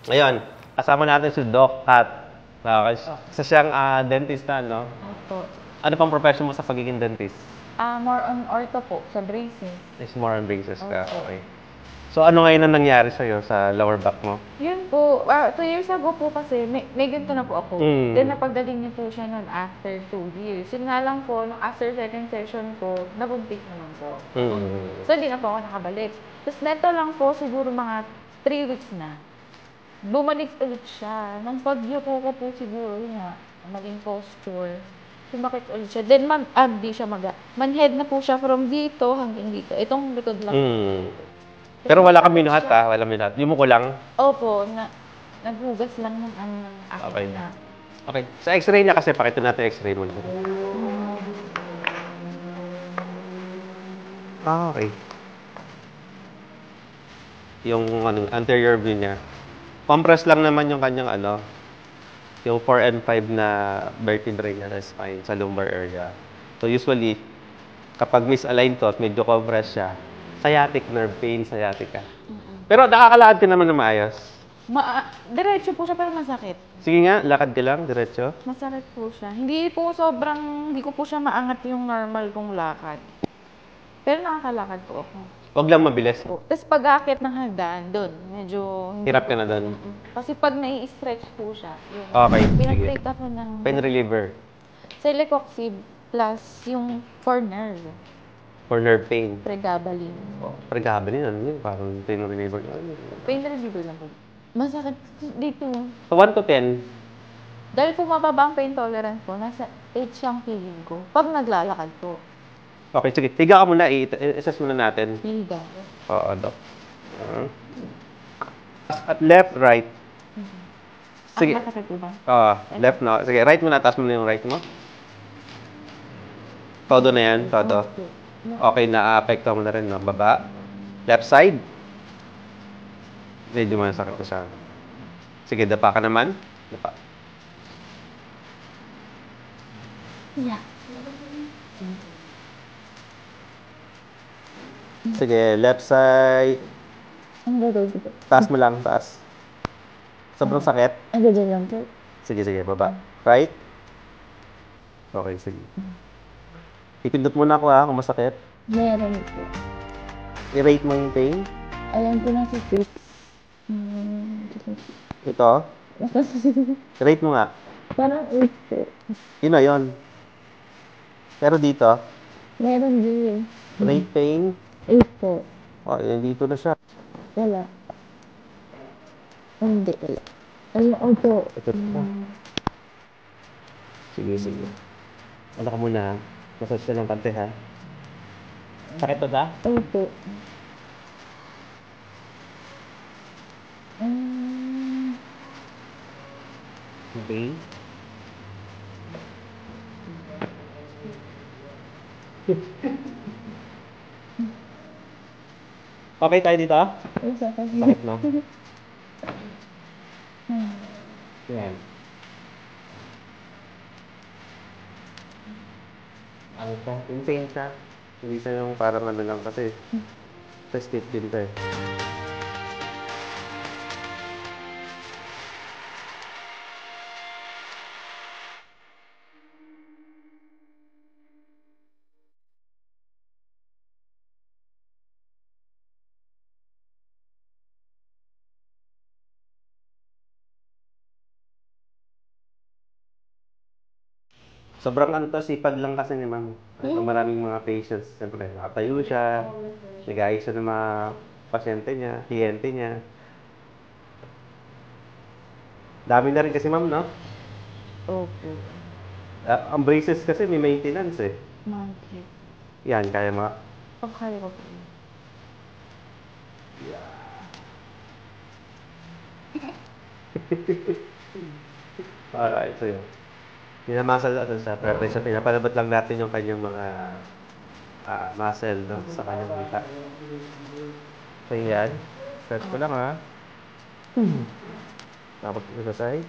Ngayon, kasama natin si Doc Kat. Okay. Isa siyang dentista, no? Opo. Ano pang profession mo sa pagiging dentist? More on ortho po, sa braces. Is more on braces ka. Opo. Okay. So, ano ngayon ang nangyari sa'yo sa lower back mo? Yun po, 2 years ago po kasi, may ganito na po ako. Then napagdating niyo po siya nun after 2 years. Yun nga lang po, nung after second session ko, nabuntis naman po. So, hindi na po ako nakabalik. Tapos neto lang po, siguro mga 3 weeks na. Bumalik ulit siya. Nang pag-yuko ko po siguro, yun nga, maling posture. Sumakit ulit siya. Then, di siya manhead na po siya from dito hanggang dito. Itong likod lang. Pero wala kang minuhat wala minuhat. Yung mo ko lang? Opo, naghugas lang ng akin Okay. na. Okay. Sa x-ray niya kasi, pakita natin x-ray mo. Okay. Yung anterior view niya. Compress lang naman yung kanyang yung 4 and 5 na vertebrae niya sa spine, sa lumbar area. So usually, kapag misaligned to at medyo compress siya, sciatic nerve pain, sciatica. Pero nakakalakad ka naman na maayos. Diretso po siya pero masakit. Sige nga, lakad ka lang, diretso. Masakit po siya. Hindi ko po siya maangat yung normal kong lakad. Pero nakakalakad po ako. Huwag lang mabilis. Tapos pag-aakit ng hagdan, doon, medyo... Hirap ka na doon. Kasi pag nai-stretch po siya, yung Okay, sige. pinag-take ako ng... Pain reliever. Celecoxib plus yung for nerve. For nerve pain. Pregabalin po. Pregabalin, ano yun? Parang pain reliever. Pain reliever lang po. Masakit dito. So 1 to 10? Dahil po mababa ang pain tolerance ko, nasa 8 siyang feeling ko. Pag naglalakad po. Okay, sige. Higa ka muna. I-assess muna natin. Higa. Oo, Doc. At left, right. Sige. Masakit po ba? Left na. Sige, right muna. Taas mo na yung right mo. Todo na yan. Todo. Okay, na-apekto mo na rin, no? Baba. Left side. Medyo masakit na siya. Sige, dapa ka naman. Dapa. Yeah. Sige, left side. Taas mo lang, taas. Sobrang sakit. Dyan lang po. Sige, baba. Right? Okay, sige. Ipindot muna ako kung masakit. Meron po. I-rate mo yung pain. Alam ko na si 6. Ito. Rate mo nga. Parang 8 po. Yun na yun. Pero dito, Meron din. rate pain. 8 po. Oh, dito na siya. Wala. Hindi, wala. Opo. Ito na. Sige. Ano ka muna, massage ka ng kante, ha? Sakit to da? Opo. Okay. Okay tayo dito? Sakit, no? Yan. Ano ka? Insane ka. Hindi siya yung parang ano lang kasi. Test-it din to eh. Sobrang ano to, sipag lang kasi ni ma'am. Maraming mga patients, siyempre, nakatayo siya, nag-aayos siya ng mga pasyente niya, kliyente niya. Dami na rin kasi ma'am, no? Opo. Ang braces kasi may maintenance eh. Monthly. Yan, kaya mo? Kaya ko po. Alright, so yun. Minamuscle natin sa preparation. Pinapalabot lang natin yung kanyang mga muscle no, sa kanyang kita. So yan. Stretch ko lang ha. Tapos ito sa side.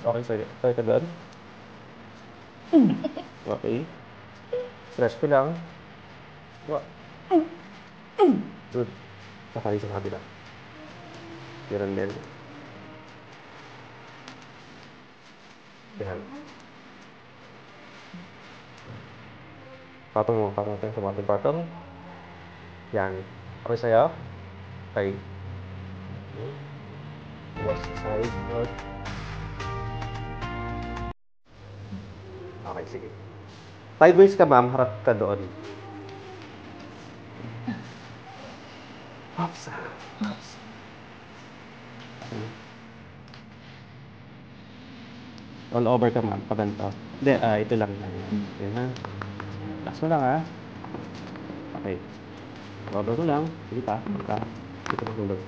Okay, sorry ka doon. Okay. Stretch ko lang. Good. Sakali sa kabila. Ganun din. Yan. Patong mo sa ating patong. Yan. Okay sa'yo? Okay. West side, north. Okay, sige. Sideways ka, ma'am. Harap ka doon. Hops. Hops. All over ka, ma'am. Paganto. Hindi, ito lang. Yan na. Last mo lang, ha? Okay. All over mo lang. Sige pa. Pagka. Dito mo tulog.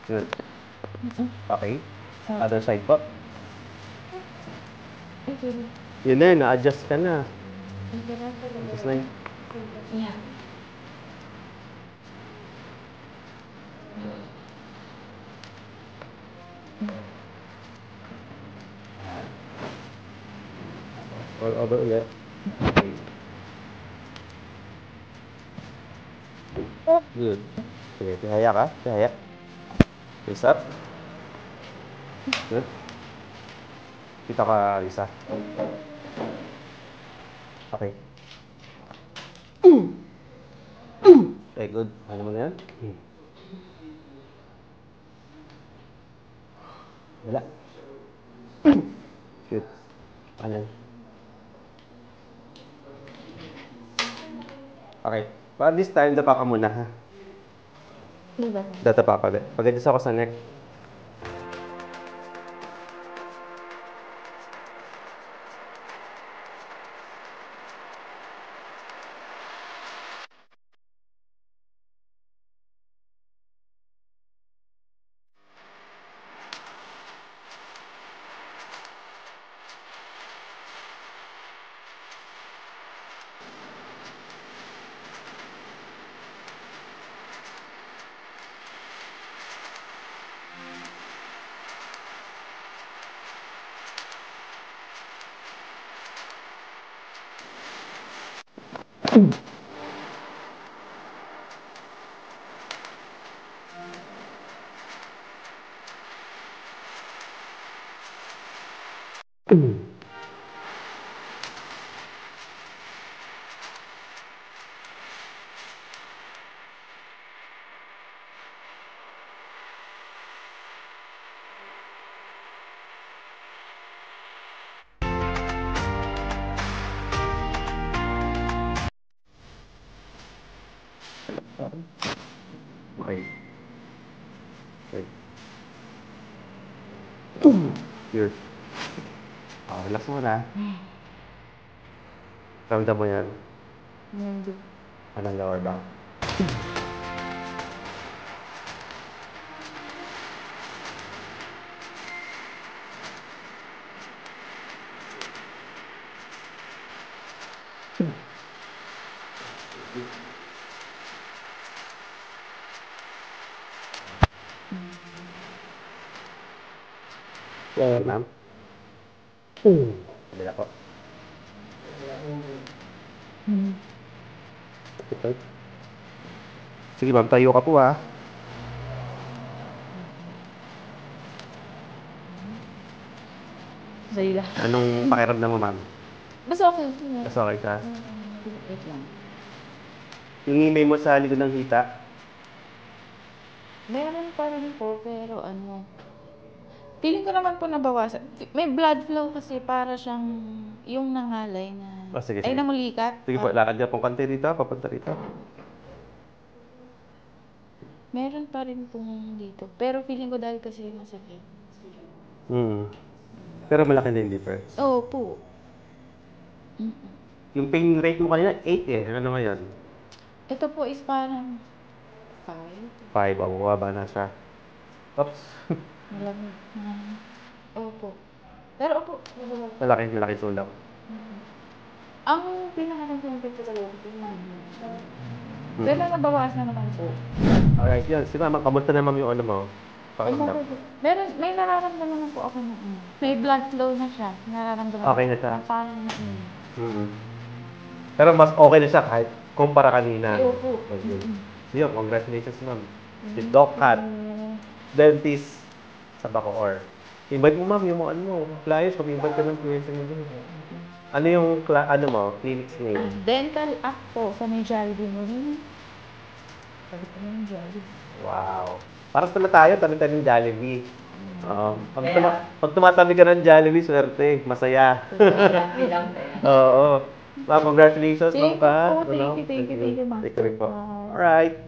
Good. Okay. Other side po. Yun na, na-adjust ka na. Adjust na yun. Yeah. All over ulit. Okay. Good. Sige, tihaya ka. Tihaya. Face up. Good. Kita ka, Lisa. Okay. Okay, good. Ano mo na yan? Wala. Good. Ano yan? Okay. But this time, dapa ka muna, ha? Diba? Dadapa ka ulit. Pag-adjust ako sa neck. Okay. Okay. Here. Relax mo na. Ramdam mo yan. Hindi. Anong lower back? Lower, ma'am. Hindi ako. Ito. Sige, ma'am. Tayo ka po, ha? Sa'yo lang. Anong pakiramdam mo, ma'am? Basta okay. Mas okay ka? Wait lang. Yung imay mo sa likod ng hita, Meron pa rin po, pero ano. Feeling ko naman po nabawasan. May blood flow kasi para siyang yung nangalay na... sige, Ay, sige. namulikat. Sige po, lakad ka pong konti dito, papunta rito. Meron pa rin pong dito. Pero feeling ko dahil kasi masakit. Pero malaki na yung difference. Oo po. Yung pain rate mo kanina, 8 eh. Ano ngayon? Ito po is parang 5. 5, bumaba na siya. Oops. Malamig. Opo. Pero opo. Malaki sulam. Ang pinaka-natin ko sa loob ko pero nabawasan na naman po. Alright, yan. Si mama, kamusta naman yung ano mo? Pakiramdam. May nararamdaman na po ako na may blood flow na siya. Nararamdaman Okay na siya? Parang Pero mas okay na siya kahit kumpara kanina. opo. Okay. So yun, congratulations ma'am. Si Doc Cat, dentist sa Bacoor. Invite mo ma'am yung mga ano mo, clients, mag-invite ka ng clients mo. Ano yung, ano mo, clinic's name? Dental app po sa may Jollibee mo. Sabi ko na yung Jollibee. Wow. Parang pala tayo, tanim-tanim Jollibee. Pag tumatabi ka ng Jollibee, swerte, masaya. Oo. Ma'am, congratulations, ma'am ka. Thank you, ma'am. Thank you rin po. Alright.